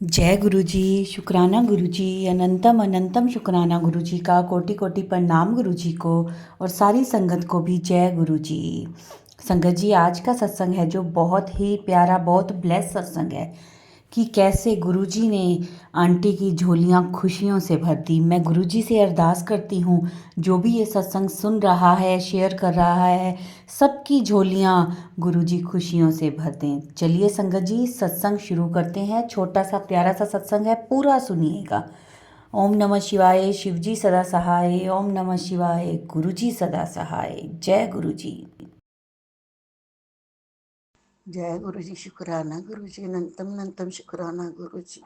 जय गुरु जी। शुक्राना गुरु जी। अनंतम अनंतम शुक्राना गुरु जी का। कोटि कोटि प्रणाम गुरु जी को और सारी संगत को भी जय गुरु जी। संगत जी, आज का सत्संग है जो बहुत ही प्यारा, बहुत ब्लेस सत्संग है कि कैसे गुरुजी ने आंटी की झोलियां खुशियों से भर दी। मैं गुरुजी से अरदास करती हूँ, जो भी ये सत्संग सुन रहा है, शेयर कर रहा है, सबकी झोलियां गुरुजी खुशियों से भर दें। चलिए संगत जी, सत्संग शुरू करते हैं। छोटा सा प्यारा सा सत्संग है, पूरा सुनिएगा। ओम नमः शिवाय। शिवजी सदा सहाय। ओम नमः शिवाय। गुरुजी सदा सहाय। जय गुरुजी। जय गुरु जी। शुक्राना गुरु जी। अनंतम अनंतम शुक्राना गुरु जी।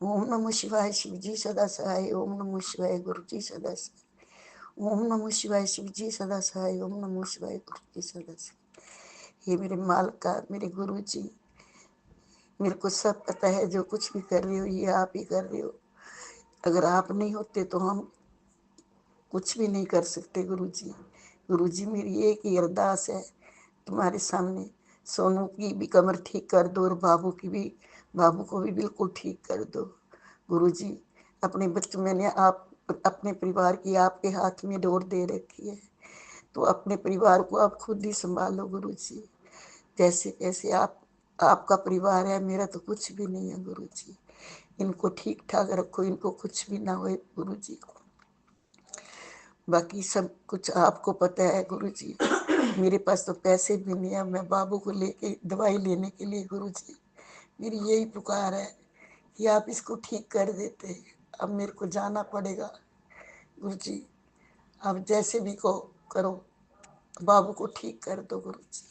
ओम नमः शिवाय। शिव जी सदा सहाय। ओम नमः शिवाय। गुरु जी सदा सहाय। ओम नमः शिवाय। शिव जी सदा सहाय। ओम नमः शिवाय। गुरु जी सदा सहाय। हे मेरे मालिका, मेरे गुरु जी, मेरे को सब पता है जो कुछ भी कर रही हो ये आप ही कर रहे हो। अगर आप नहीं होते तो हम कुछ भी नहीं कर सकते गुरु जी। गुरु जी, मेरी एक ही अरदास है तुम्हारे सामने, सोनू की भी कमर ठीक कर दो और बाबू को भी बिल्कुल ठीक कर दो गुरु जी। अपने बच्चों, मैंने आप अपने परिवार की आपके हाथ में डोर दे रखी है, तो अपने परिवार को आप खुद ही संभालो गुरु जी। जैसे कैसे आपका परिवार है, मेरा तो कुछ भी नहीं है गुरु जी। इनको ठीक ठाक रखो, इनको कुछ भी ना हो गुरु जी। बाकी सब कुछ आपको पता है गुरु जी। मेरे पास तो पैसे भी नहीं है, मैं बाबू को लेके दवाई लेने के लिए गुरु जी, मेरी यही पुकार है कि आप इसको ठीक कर देते। अब मेरे को जाना पड़ेगा गुरु जी। अब जैसे भी को करो, बाबू को ठीक कर दो गुरु जी।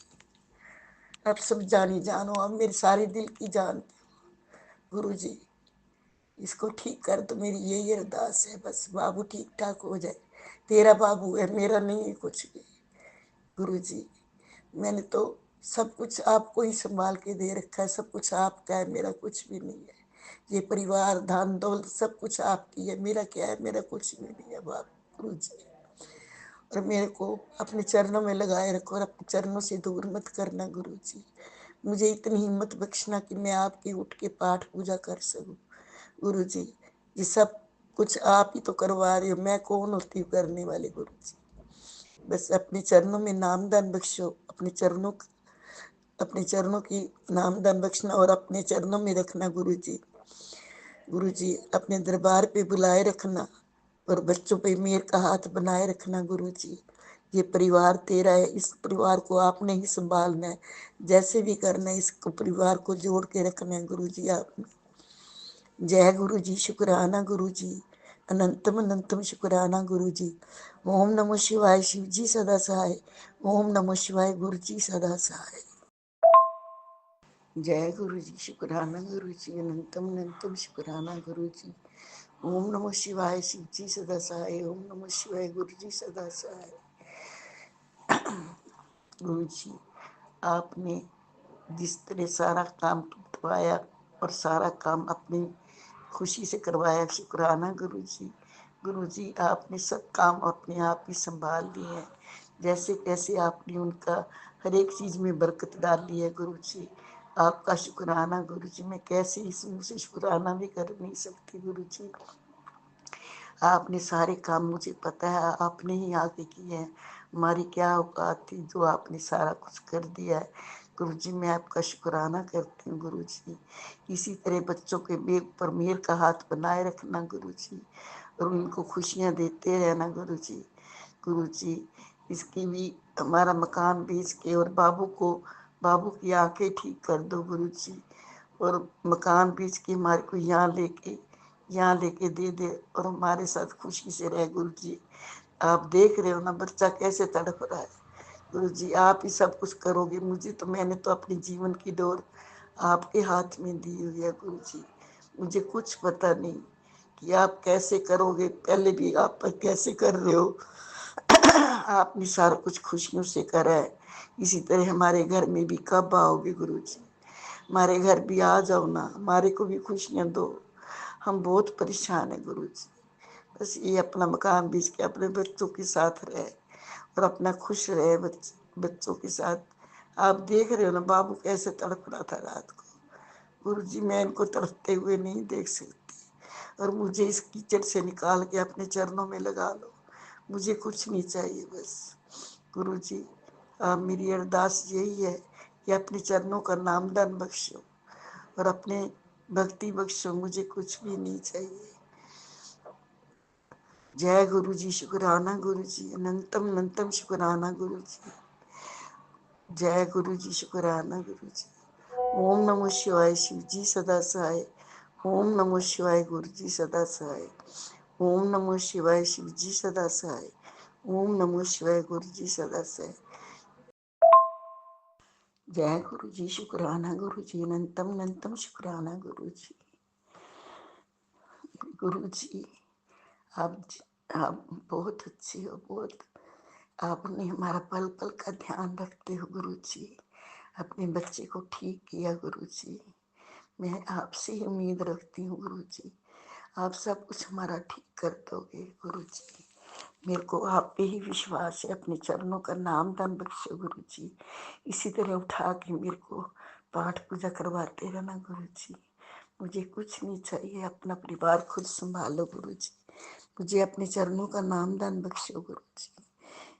अब सब जानी जानो, अब मेरे सारे दिल की जानते हो गुरु जी। इसको ठीक कर दो, मेरी यही अरदास है बस, बाबू ठीक ठाक हो जाए। तेरा बाबू है, मेरा नहीं है कुछ भी गुरु जी। मैंने तो सब कुछ आपको ही संभाल के दे रखा है, सब कुछ आपका है, मेरा कुछ भी नहीं है। ये परिवार, धन दौलत सब कुछ आपकी है, मेरा क्या है, मेरा कुछ भी नहीं है बाप गुरु जी। और मेरे को अपने चरणों में लगाए रखो और अपने चरणों से दूर मत करना गुरु जी। मुझे इतनी हिम्मत बख्शना कि मैं आपकी उठ के पाठ पूजा कर सकूं गुरु जी। ये सब कुछ आप ही तो करवा रहे हो, मैं कौन होती हूँ करने वाले गुरु जी। बस अपने चरणों में नामदान बख्शो, अपने चरणों की नामदान बख्शना और अपने चरणों में रखना गुरु जी। गुरु जी, अपने दरबार पे बुलाए रखना और बच्चों पे मेर का हाथ बनाए रखना गुरु जी। ये परिवार तेरा है, इस परिवार को आपने ही संभालना है, जैसे भी करना है इसको परिवार को जोड़ के रखना है गुरु जी आपने। जय गुरु जी। शुक्राना गुरु जी। अनंतम अनंतम शुक्राना गुरु जी। ओम नमः शिवाय। शिव जी सदा सहाय। ओम नमः शिवाय। गुरु जी सदा सहाय। जय गुरु जी। शुक्राना गुरु जी। अनंतम अनंतम शुक्राना गुरु जी। ओम नमः शिवाय। शिव जी सदा सहाय। ओम नमः शिवाय। गुरु जी सदा सहाय। गुरु जी, आपने जिस तरह सारा काम करवाया और सारा काम अपनी खुशी से करवाया, शुक्राना गुरु जी। गुरु जी, आपने सब काम अपने आप ही संभाल लिए हैं, जैसे कैसे आपने उनका हर एक चीज में बरकत डाली है गुरु जी। आपका शुक्राना गुरु जी। मैं कैसे इस मुंह से शुक्राना भी कर नहीं सकती गुरु जी। आपने सारे काम, मुझे पता है आपने ही आके किए हैं, हमारी क्या औकात थी जो आपने सारा कुछ कर दिया है गुरु जी। मैं आपका शुक्राना करती हूँ गुरु जी। इसी तरह बच्चों के ऊपर मेर का हाथ बनाए रखना गुरु जी और उनको खुशियाँ देते रहना गुरु जी। गुरु जी, इसकी भी हमारा मकान बेच के और बाबू की आंखें ठीक कर दो गुरु जी और मकान बेच के हमारे को यहाँ लेके दे दे और हमारे साथ खुशी से रहे गुरु जी। आप देख रहे हो ना बच्चा कैसे तड़प रहा है गुरु जी, आप ही सब कुछ करोगे। मैंने तो अपने जीवन की डोर आपके हाथ में दी हुई है गुरु जी। मुझे कुछ पता नहीं कि आप कैसे करोगे, पहले भी आप पर कैसे कर रहे हो। आपने सारा कुछ खुशियों से करा है, इसी तरह हमारे घर में भी कब आओगे गुरु जी। हमारे घर भी आ जाओ ना, हमारे को भी खुशियाँ दो, हम बहुत परेशान है गुरु जी। बस ये अपना मकान बेच के अपने बच्चों के साथ रहे और अपना खुश रहे बच्चों के साथ। आप देख रहे हो ना बाबू कैसे तड़प रहा था रात को गुरुजी मैं इनको तड़पते हुए नहीं देख सकती और मुझे इस कीचड़ से निकाल के अपने चरणों में लगा लो। मुझे कुछ नहीं चाहिए बस। गुरुजी मेरी अरदास यही है कि अपने चरणों का नामदान बख्शो और अपने भक्ति बख्शो, मुझे कुछ भी नहीं चाहिए। जय गुरु जी, शुक्राना गुरु जी, अनंतम अनंतम शुक्राना गुरु जी। जय गुरु जी, शुक्राना गुरु जी। ओम नमो शिवाय, शिव जी सदा सहाय। ओम नमो शिवाय, गुरु जी सदा सहाय। ओम नमो शिवाय, शिव जी सदा सहाय। ओम नमो शिवाय, गुरु जी सदा सहाय। जय गुरु जी, शुक्राना गुरु जी, अनंतम अनंतम शुक्राना गुरु जी। गुरु जी आप आप बहुत अच्छे हो, बहुत। आपने हमारा पल पल का ध्यान रखते हो गुरु जी। अपने बच्चे को ठीक किया गुरु जी। मैं आपसे ही उम्मीद रखती हूँ गुरु जी, आप सब कुछ हमारा ठीक कर दोगे गुरु जी। मेरे को आप पे ही विश्वास है। अपने चरणों का नाम दान बख्शो गुरु जी। इसी तरह उठा के मेरे को पाठ पूजा करवाते रहना गुरु जी। मुझे कुछ नहीं चाहिए, अपना परिवार खुद संभालो गुरु जी। मुझे अपने चरणों का नाम दान बख्शो गुरु जी।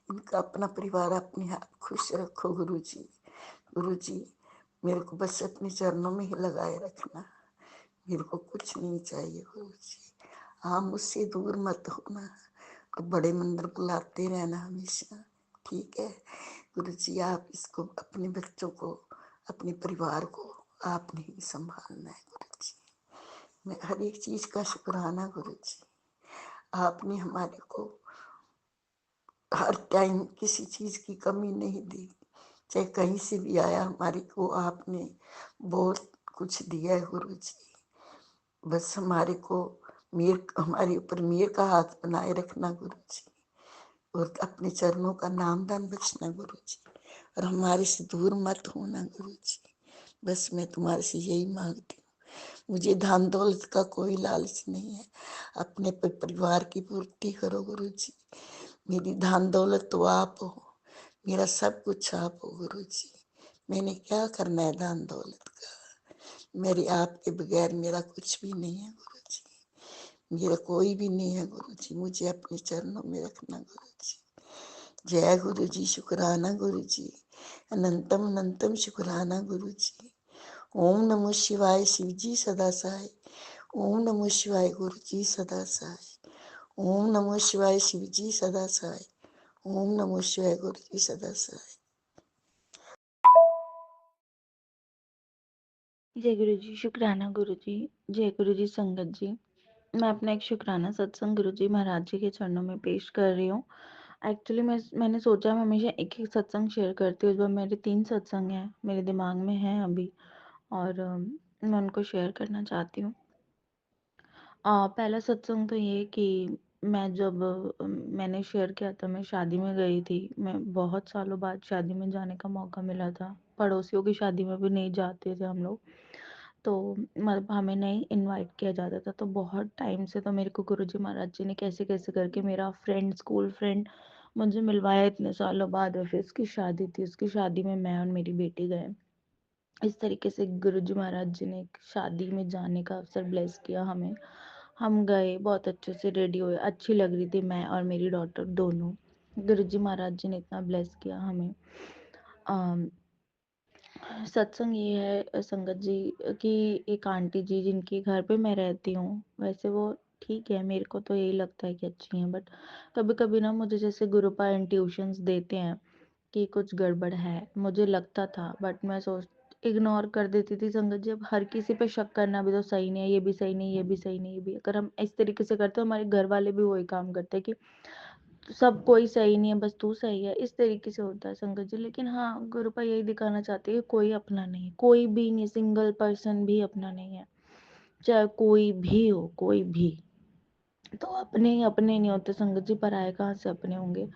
इनका अपना परिवार अपने आप खुश रखो गुरु जी। गुरु जी मेरे को बस अपने चरणों में ही लगाए रखना, मेरे को कुछ नहीं चाहिए गुरु जी। हाँ मुझसे दूर मत होना और बड़े मंदिर बुलाते रहना हमेशा, ठीक है गुरु जी। आप इसको, अपने बच्चों को, अपने परिवार को आपने ही संभालना है गुरु जी। मैं हर एक चीज का शुक्राना गुरु जी। आपने हमारे को हर टाइम किसी चीज की कमी नहीं दी, चाहे कहीं से भी आया हमारे को आपने बहुत कुछ दिया है गुरु जी। बस हमारे को मेर, हमारे ऊपर मेर का हाथ बनाए रखना गुरु जी और अपने चरणों का नाम दान बख्शना गुरु जी और हमारे से दूर मत होना गुरु जी। बस मैं तुम्हारे से यही मांगती हूँ। मुझे धन दौलत का कोई लालच नहीं है, अपने परिवार की पूर्ति करो गुरु जी। मेरी धन दौलत तो आप हो, मेरा सब कुछ आप हो गुरु जी। मैंने क्या करना है धन दौलत का, मेरी आपके बगैर मेरा कुछ भी नहीं है गुरु जी। मेरा कोई भी नहीं है गुरु जी, मुझे अपने चरणों में रखना गुरु जी। जय गुरु जी, शुक्राना गुरु जी, अनंतम अनंतम शुक्राना गुरु जी। ओम नमो शिवाय, शिव जी सदा सहाय। ओम नमो शिवाय, गुरु जी सदा सहाय। ओम नमो शिवाय, शिव जी सदा सहाय। ओम नमो शिवाय, गुरु जी सदा सहाय। जय गुरु जी, शुक्राना गुरु जी। जय गुरु जी संगत जी। मैं अपना एक शुक्राना सत्संग गुरु जी महाराज जी के चरणों में पेश कर रही हूँ। एक्चुअली मैंने सोचा मैं हमेशा एक एक सत्संग शेयर करती हूँ। इस बार मेरे 3 सत्संग हैं, मेरे दिमाग में हैं अभी, और मैं उनको शेयर करना चाहती हूँ। पहला सत्संग तो ये कि मैं जब मैंने शेयर किया था, मैं शादी में गई थी। मैं बहुत सालों बाद शादी में जाने का मौका मिला था। पड़ोसियों की शादी में भी नहीं जाते थे हम लोग, तो मतलब हमें नहीं इनवाइट किया जाता था। तो बहुत टाइम से तो मेरे को गुरुजी महाराज जी ने कैसे कैसे करके मेरा फ्रेंड, स्कूल फ्रेंड मुझे मिलवाया इतने सालों बाद। और फिर उसकी शादी थी, उसकी शादी में मैं और मेरी बेटी गए। इस तरीके से गुरुजी महाराज जी ने एक शादी में जाने का अवसर ब्लेस किया हमें। हम गए, बहुत अच्छे से रेडी हुए, अच्छी लग रही थी मैं और मेरी डॉटर दोनों। गुरुजी महाराज जी ने इतना ब्लेस किया हमें। सत्संग ये है संगत जी कि एक आंटी जी जिनके घर पे मैं रहती हूँ, वैसे वो ठीक है, मेरे को तो यही लगता है कि अच्छी हैं, बट कभी कभी ना मुझे जैसे गुरुपा इंट्यूशंस देते हैं कि कुछ गड़बड़ है, मुझे लगता था, बट मैं सोच इग्नोर कर देती थी संगत जी। अब हर किसी पे शक करना भी तो सही नहीं है, ये भी सही नहीं, ये भी सही नहीं, ये भी। अगर हम इस तरीके से करते हैं, हमारे घर वाले भी वही काम करते हैं कि सब कोई सही नहीं है, बस तू सही है, इस तरीके से होता है संगत जी। लेकिन हाँ, गुरुपा यही दिखाना चाहती है कि कोई अपना नहीं है, कोई भी नहीं, सिंगल पर्सन भी अपना नहीं है, चाहे कोई भी हो, कोई भी। तो अपने ही अपने नहीं होते संगत जी, पराये कहाँ से अपने होंगे।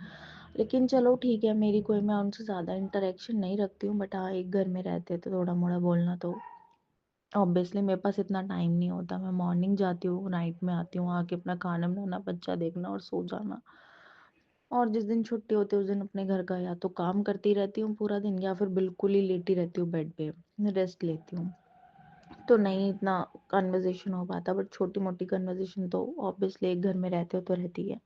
लेकिन चलो ठीक है, मेरी कोई, मैं उनसे ज़्यादा इंटरेक्शन नहीं रखती हूँ, बट हाँ, एक घर में रहते तो थोड़ा मोड़ा बोलना तो ऑब्वियसली। मेरे पास इतना टाइम नहीं होता, मैं मॉर्निंग जाती हूँ, नाइट में आती हूँ, आके अपना खाना बनाना, बच्चा देखना और सो जाना। और जिस दिन छुट्टी होती है उस दिन अपने घर का या तो काम करती रहती हूँ पूरा दिन, या फिर बिल्कुल ही लेटी रहती हूँ बेड पे, रेस्ट लेती हूँ। तो नहीं इतना कन्वर्सेशन हो पाता, बट छोटी-मोटी कन्वर्सेशन तो ऑब्वियसली एक घर में रहते हो तो रहती है।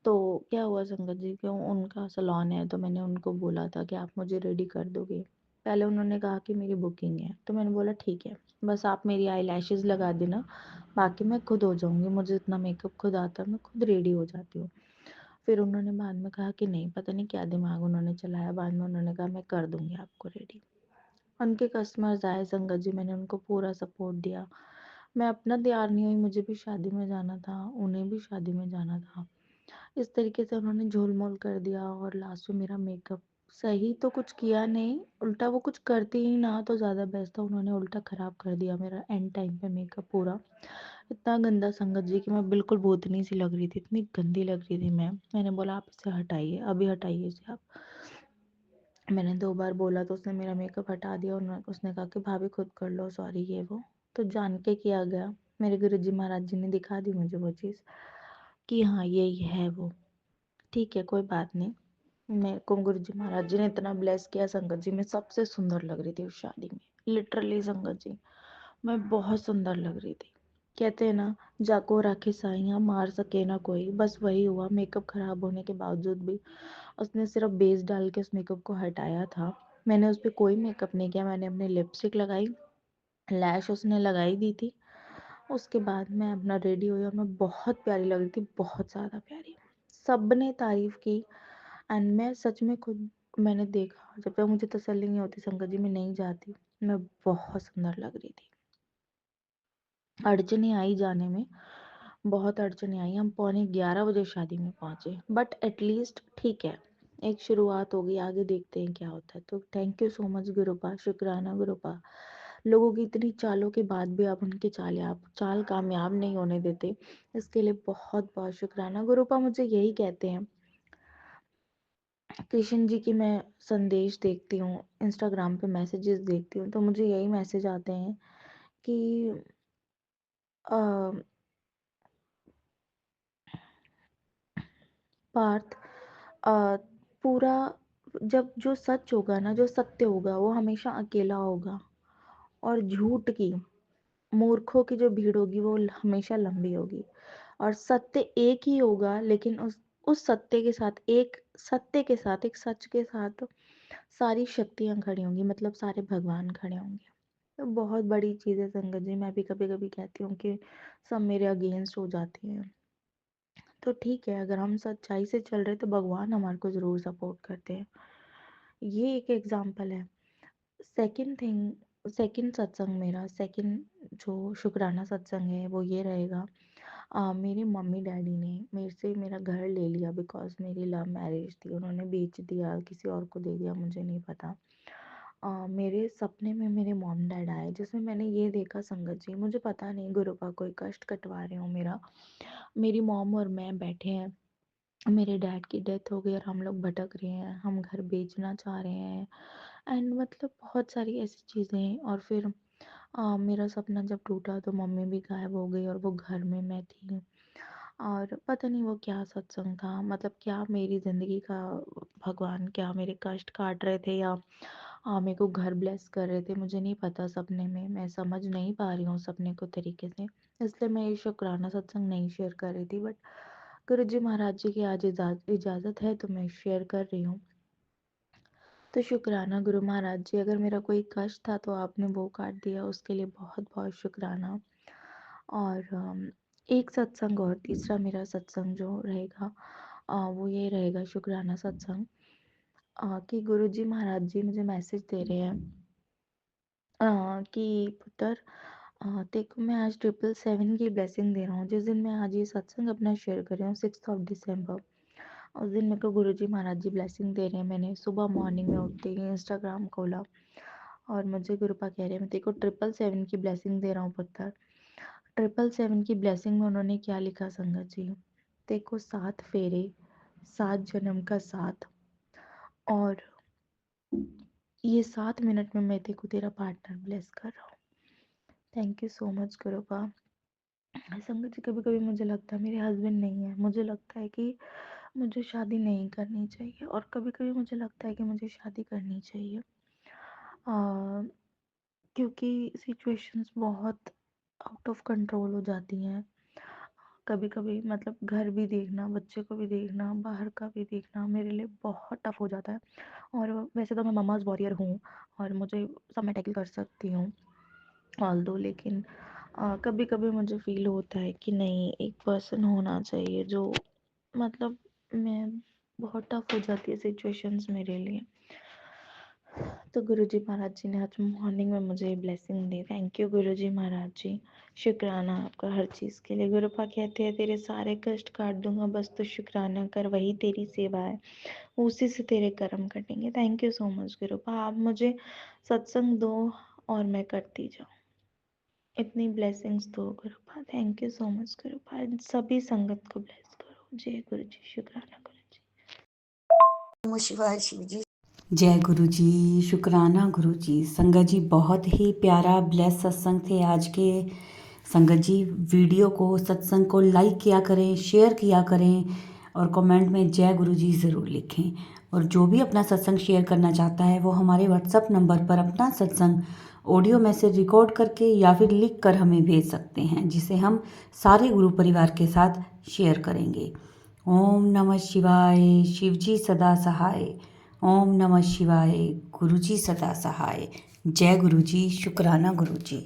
तो क्या हुआ संगत जी कि उनका सैलून है, तो मैंने उनको बोला था कि आप मुझे रेडी कर दोगे? पहले उन्होंने कहा कि मेरी बुकिंग है, तो मैंने बोला ठीक है, बस आप मेरी आईलैशेज़ लगा देना, बाकी मैं खुद हो जाऊँगी, मुझे इतना मेकअप खुद आता है, मैं खुद रेडी हो जाती हूँ। फिर उन्होंने बाद में कहा कि नहीं, पता नहीं क्या दिमाग उन्होंने चलाया, बाद में उन्होंने कहा मैं कर दूँगी आपको रेडी। उनके कस्टमर्स आए संगत जी, मैंने उनको पूरा सपोर्ट दिया। मैं अपना तैयार नहीं हुई, मुझे भी शादी में जाना था, उन्हें भी शादी में जाना था। इस तरीके से उन्होंने झोल-मोल कर दिया और लास्ट में मेरा मेकअप सही तो कुछ किया नहीं, उल्टा वो कुछ करती ही ना तो ज़्यादा बेस्ट था, उन्होंने उल्टा ख़राब कर दिया मेरा एंड टाइम पे मेकअप पूरा। इतना गंदा संगत जी कि मैं बिल्कुल भूतनी सी लग रही थी, इतनी गंदी लग रही थी मैं। मैंने बोला आप इसे हटाइए, अभी हटाइए इसे आप। मैंने 2 बार बोला तो उसने मेरा मेकअप हटा दिया और उसने कहा कि भाभी खुद कर लो, सॉरी ये वो। तो जान के किया गया। मेरे गुरुजी महाराज जी ने दिखा दी मुझे वो चीज़ कि हाँ, यही है वो। ठीक है, कोई बात नहीं। मेरे को गुरुजी महाराज जी ने इतना ब्लेस किया संगत जी, मैं सबसे सुंदर लग रही थी उस शादी में। लिटरली संगत जी, मैं बहुत सुंदर लग रही थी। कहते हैं ना, जाको राखे साइयाँ मार सके ना कोई, बस वही हुआ। मेकअप खराब होने के बावजूद भी उसने सिर्फ बेस डाल के उस मेकअप को हटाया था। मैंने उस पे कोई मेकअप नहीं किया, मैंने अपनी लिपस्टिक लगाई, लैश उसने लगाई दी थी। उसके बाद मैं अपना रेडी हुई और मैं बहुत प्यारी लग रही थी, बहुत ज़्यादा प्यारी। सबने तारीफ़ की एंड मैं सच में खुद मैंने देखा, जब तक मुझे तसल्ली नहीं होती संगत जी मैं नहीं जाती, मैं बहुत सुंदर लग रही थी। अड़चनें आई जाने में, बहुत अड़चनें आई, हम पौने 11 बजे शादी में पहुंचे, बट एटलीस्ट ठीक है, एक शुरुआत हो गई, आगे देखते हैं क्या होता है। तो थैंक यू सो मच गुरुपा, शुक्राना गुरुपा। लोगों की इतनी चालों के बाद भी आप उनकी आप चाल कामयाब नहीं होने देते, इसके लिए बहुत बहुत शुक्राना गुरुपा। मुझे यही कहते हैं, कृष्ण जी की मैं संदेश देखती हूँ, इंस्टाग्राम पे मैसेजेस देखती हूँ, तो मुझे यही मैसेज आते हैं कि अ, पार्थ, अ, पूरा जब जो सच होगा ना, जो सत्य होगा वो हमेशा अकेला होगा, और झूठ की, मूर्खों की जो भीड़ होगी वो हमेशा लंबी होगी, और सत्य एक ही होगा, लेकिन उस सत्य के साथ एक सत्य के साथ एक सच के साथ सारी शक्तियां खड़ी होंगी, मतलब सारे भगवान खड़े होंगे। तो बहुत बड़ी चीज़ है संगत जी। मैं भी कभी कभी कहती हूँ कि सब मेरे अगेंस्ट हो जाते हैं, तो ठीक है, अगर हम सच्चाई से चल रहे तो भगवान हमारे को ज़रूर सपोर्ट करते हैं। ये एक एग्जाम्पल है। सेकंड थिंग, सेकंड सत्संग मेरा, सेकंड जो शुक्राना सत्संग है वो ये रहेगा। मेरे मम्मी डैडी ने मेरे से मेरा घर ले लिया, बिकॉज मेरी लव मैरिज थी, उन्होंने बेच दिया, किसी और को दे दिया, मुझे नहीं पता। मेरे सपने में मेरे मॉम डैड आए, जिसमें मैंने ये देखा संगत जी, मुझे पता नहीं गुरुपा कोई कष्ट कटवा रहे हो मेरा। मेरी मॉम और मैं बैठे हैं, मेरे डैड की डेथ हो गई और हम लोग भटक रहे हैं, हम घर बेचना चाह रहे हैं एंड मतलब बहुत सारी ऐसी चीज़ें। और फिर मेरा सपना जब टूटा तो मम्मी भी गायब हो गई और वो घर में मैं थी, और पता नहीं वो क्या सत्संग था, मतलब क्या मेरी ज़िंदगी का भगवान क्या मेरे कष्ट काट रहे थे, या मेरे को घर ब्लेस कर रहे थे, मुझे नहीं पता। सपने में मैं समझ नहीं पा रही हूँ सपने को तरीके से, इसलिए मैं ये शुक्राना सत्संग नहीं शेयर कर रही थी, बट गुरु जी महाराज जी की आज इजाज़त है तो मैं शेयर कर रही हूँ। तो शुक्राना गुरु महाराज जी, अगर मेरा कोई कष्ट था तो आपने वो काट दिया, उसके लिए बहुत बहुत शुक्राना। और एक सत्संग और, तीसरा मेरा सत्संग जो रहेगा वो ये रहेगा शुक्राना सत्संग, कि गुरु जी महाराज जी मुझे मैसेज दे रहे हैं कि पुत्र, देखो मैं आज 777 की ब्लेसिंग दे रहा हूँ। जिस दिन मैं आज ये सत्संग अपना शेयर कर रही हूँ 6 December, उस दिन मेरे को गुरुजी महाराज जी ब्लेसिंग दे रहे हैं। मैंने सुबह मॉर्निंग में उठते ही इंस्टाग्राम खोला और मुझे गुरुपा कह रहे हैं मैं तेरे को 777 की ब्लेसिंग दे रहा हूँ पुत्र। 777 की ब्लेसिंग में उन्होंने क्या लिखा संगत जी, तेरे को 7 फेरे, 7 जन्म का साथ, और ये 7 मिनट में मैं तेरे को तेरा पार्टनर ब्लेस कर रहा हूँ। Thank you so much गुरुपा। संगत जी, कभी कभी मुझे लगता है मेरे हस्बैंड नहीं है, मुझे लगता है कि मुझे शादी नहीं करनी चाहिए, और कभी कभी मुझे लगता है कि मुझे शादी करनी चाहिए। क्योंकि सिचुएशंस बहुत आउट ऑफ कंट्रोल हो जाती हैं। कभी कभी मतलब घर भी देखना, बच्चे को भी देखना, बाहर का भी देखना मेरे लिए बहुत टफ हो जाता है। और वैसे तो मैं ममाज वॉरियर हूँ और मुझे सब मैं टैकल कर सकती हूँ ऑल दो, लेकिन कभी कभी मुझे फील होता है कि नहीं, एक पर्सन होना चाहिए जो मतलब मैं बहुत टफ हो जाती है सिचुएशंस मेरे लिए। तो गुरुजी महाराज जी ने आज मॉर्निंग में मुझे ब्लेसिंग दी। थैंक यू गुरुजी महाराज जी, शुक्राना आपका हर चीज़ के लिए। गुरुपा कहते हैं तेरे सारे कष्ट काट दूंगा, बस तू शुक्राना कर, वही तेरी सेवा है, उसी से तेरे कर्म कटेंगे। थैंक यू सो मच गुरुपा, आप मुझे सत्संग दो और मैं करती जाऊँ, इतनी ब्लेसिंग्स दो गुरुपा। थैंक यू सो मच गुरुपा, सभी संगत को ब्लेस करो। जय गुरु जी, शुक्राना गुरु जी। नमः शिवाय शिव जी। जय गुरु जी, शुक्राना गुरु जी। संगत जी बहुत ही प्यारा ब्लेस सत्संग थे आज के। संगत जी वीडियो को, सत्संग को लाइक किया करें, शेयर किया करें और कमेंट में जय गुरु जी ज़रूर लिखें। और जो भी अपना सत्संग शेयर करना चाहता है वो हमारे व्हाट्सएप नंबर पर अपना सत्संग ऑडियो मैसेज रिकॉर्ड करके या फिर लिख कर हमें भेज सकते हैं, जिसे हम सारे गुरु परिवार के साथ शेयर करेंगे। ओम नमः शिवाय, शिव जी सदा सहाय। ओम नमः शिवाय, गुरु जी सदा सहाय। जय गुरु जी, शुक्राना गुरु जी।